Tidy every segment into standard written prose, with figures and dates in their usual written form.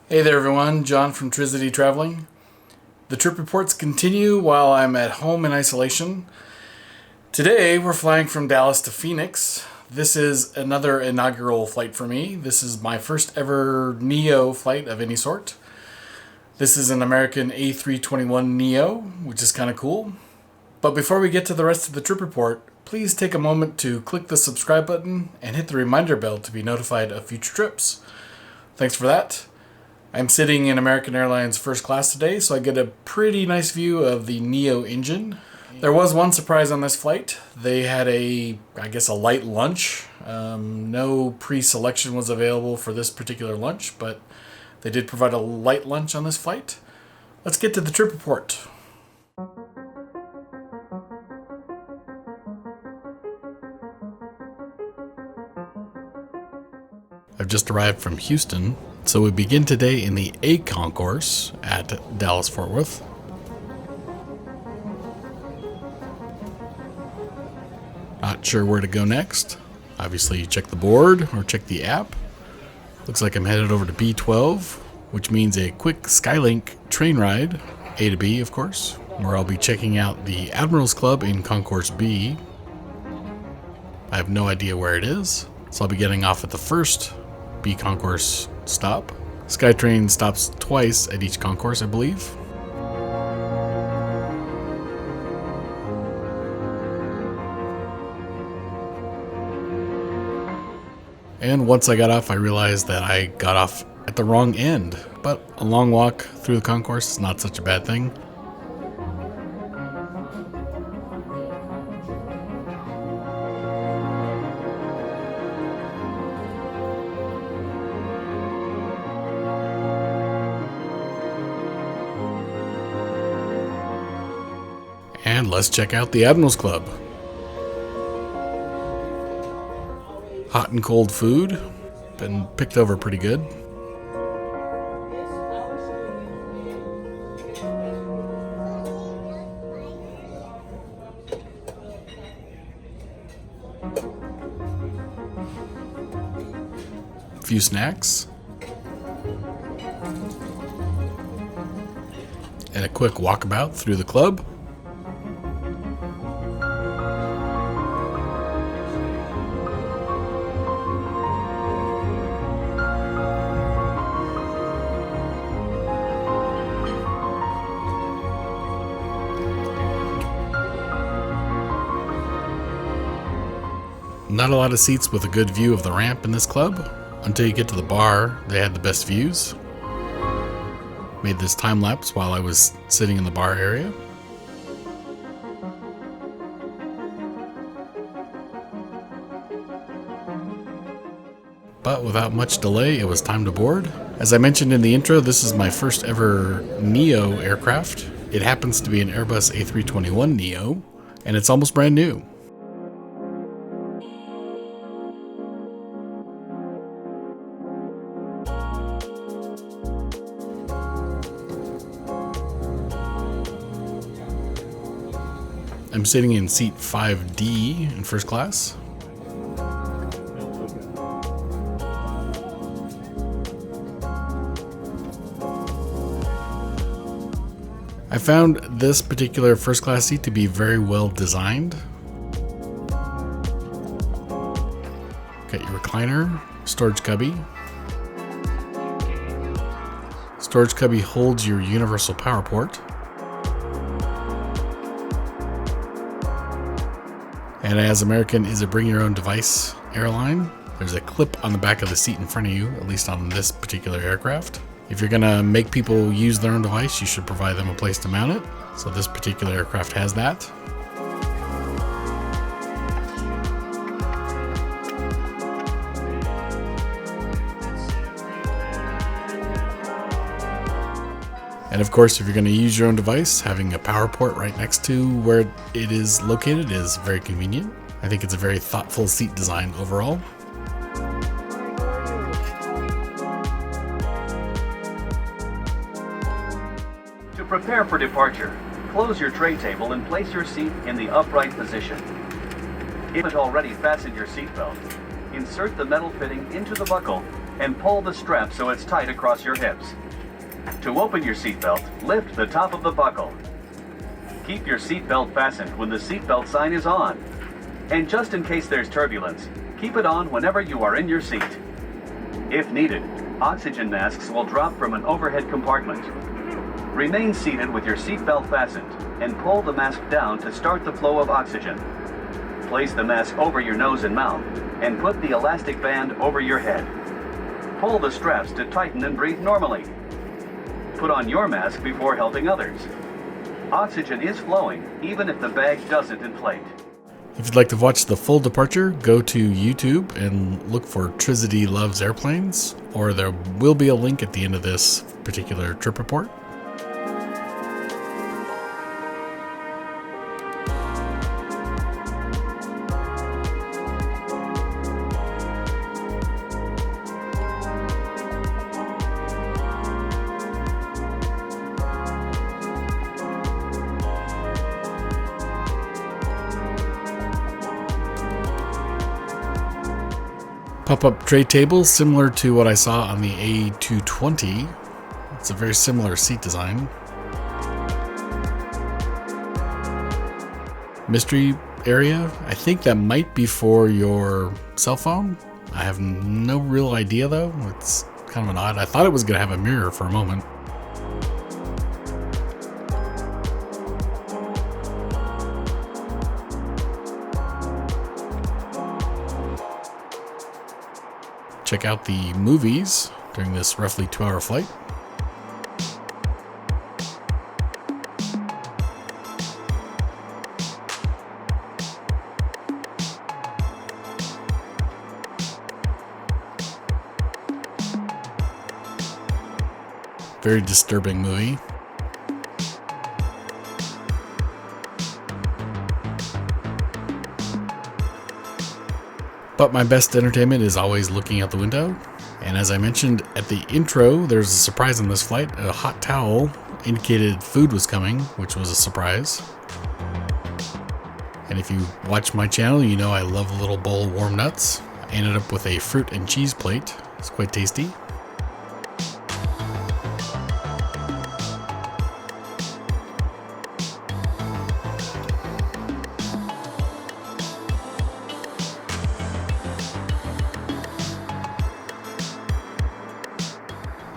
Hey there everyone, John from Trizity Traveling. The trip reports continue while I'm at home in isolation. Today we're flying from Dallas to Phoenix. This is another inaugural flight for me. This is my first ever NEO flight of any sort. This is an American A321-NEO, which is kind of cool. But before we get to the rest of the trip report, please take a moment to click the subscribe button and hit the reminder bell to be notified of future trips. Thanks for that. I'm sitting in American Airlines first class today, so I get a pretty nice view of the NEO engine. There was one surprise on this flight. They had a light lunch. No pre-selection was available for this particular lunch, but they did provide a light lunch on this flight. Let's get to the trip report. I've just arrived from Houston, so we begin today in the A concourse at Dallas-Fort Worth. Not sure where to go next. Obviously, you check the board or check the app. Looks like I'm headed over to B12, which means a quick Skylink train ride, A to B, of course, where I'll be checking out the Admirals Club in Concourse B. I have no idea where it is, so I'll be getting off at the first B concourse stop. SkyTrain stops twice at each concourse, I believe. And once I got off, I realized that I got off at the wrong end. But a long walk through the concourse is not such a bad thing. And let's check out the Admirals Club. Hot and cold food. Been picked over pretty good. A few snacks. And a quick walkabout through the club. Not a lot of seats with a good view of the ramp in this club. Until you get to the bar, they had the best views. Made this time lapse while I was sitting in the bar area. But without much delay, it was time to board. As I mentioned in the intro, this is my first ever NEO aircraft. It happens to be an Airbus A321-NEO, and it's almost brand new. I'm sitting in seat 5D in first class. I found this particular first class seat to be very well designed. Got your recliner, storage cubby. Storage cubby holds your universal power port. And as American is a bring your own device airline, there's a clip on the back of the seat in front of you, at least on this particular aircraft. If you're gonna make people use their own device, you should provide them a place to mount it. So this particular aircraft has that. And of course, if you're going to use your own device, having a power port right next to where it is located is very convenient. I think it's a very thoughtful seat design overall. To prepare for departure, close your tray table and place your seat in the upright position. If you haven't already fastened your seatbelt, insert the metal fitting into the buckle and pull the strap so it's tight across your hips. To open your seatbelt, lift the top of the buckle. Keep your seatbelt fastened when the seatbelt sign is on. And just in case there's turbulence, keep it on whenever you are in your seat. If needed, oxygen masks will drop from an overhead compartment. Remain seated with your seatbelt fastened and pull the mask down to start the flow of oxygen. Place the mask over your nose and mouth and put the elastic band over your head. Pull the straps to tighten and breathe normally. Put on your mask before helping others. Oxygen is flowing even if the bag doesn't inflate. If you'd like to watch the full departure, go to YouTube and look for Trizity Loves Airplanes, or there will be a link at the end of this particular trip report. Pop-up tray tables similar to what I saw on the A220. It's a very similar seat design. Mystery area. I think that might be for your cell phone. I have no real idea though. It's kind of an odd. I thought it was going to have a mirror for a moment. Check out the movies during this roughly 2-hour flight. Very disturbing movie. But my best entertainment is always looking out the window. And as I mentioned at the intro, there's a surprise on this flight. A hot towel indicated food was coming, which was a surprise. And if you watch my channel, you know I love a little bowl of warm nuts. I ended up with a fruit and cheese plate. It's quite tasty.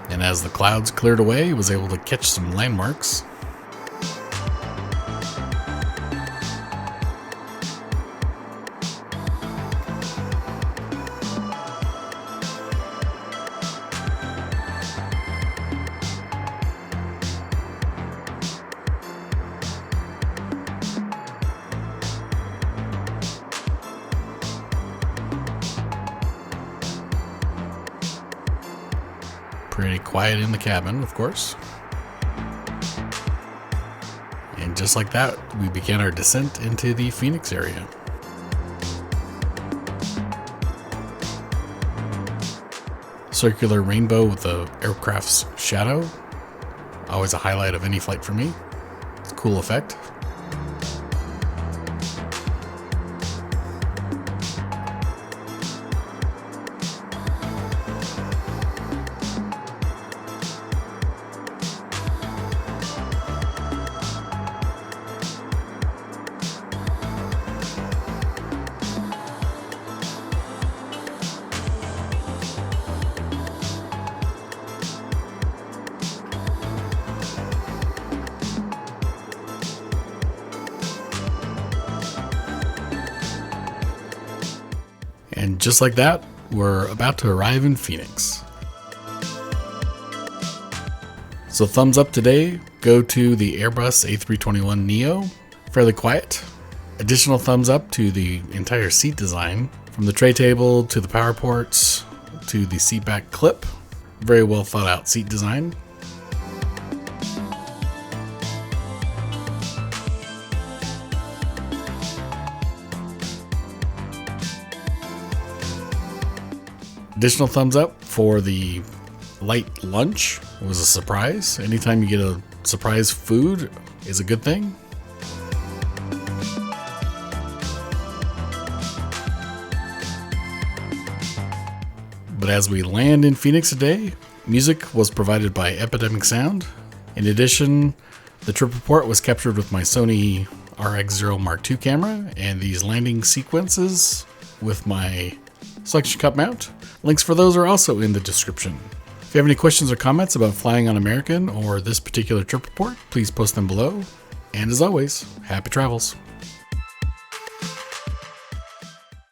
And as the clouds cleared away, I was able to catch some landmarks. Pretty quiet in the cabin, of course. And just like that, we began our descent into the Phoenix area. Circular rainbow with the aircraft's shadow. Always a highlight of any flight for me. It's a cool effect. And just like that, we're about to arrive in Phoenix. So thumbs up today, go to the Airbus A321-NEO, fairly quiet. Additional thumbs up to the entire seat design, from the tray table to the power ports to the seat back clip. Very well thought out seat design. Additional thumbs up for the light lunch. It was a surprise. Anytime you get a surprise food is a good thing. but as we land in Phoenix today, music was provided by Epidemic Sound. In addition, the trip report was captured with my Sony RX0 Mark II camera, and these landing sequences with my suction cup mount. Links for those are also in the description. If you have any questions or comments about flying on American or this particular trip report, please post them below. And as always, happy travels.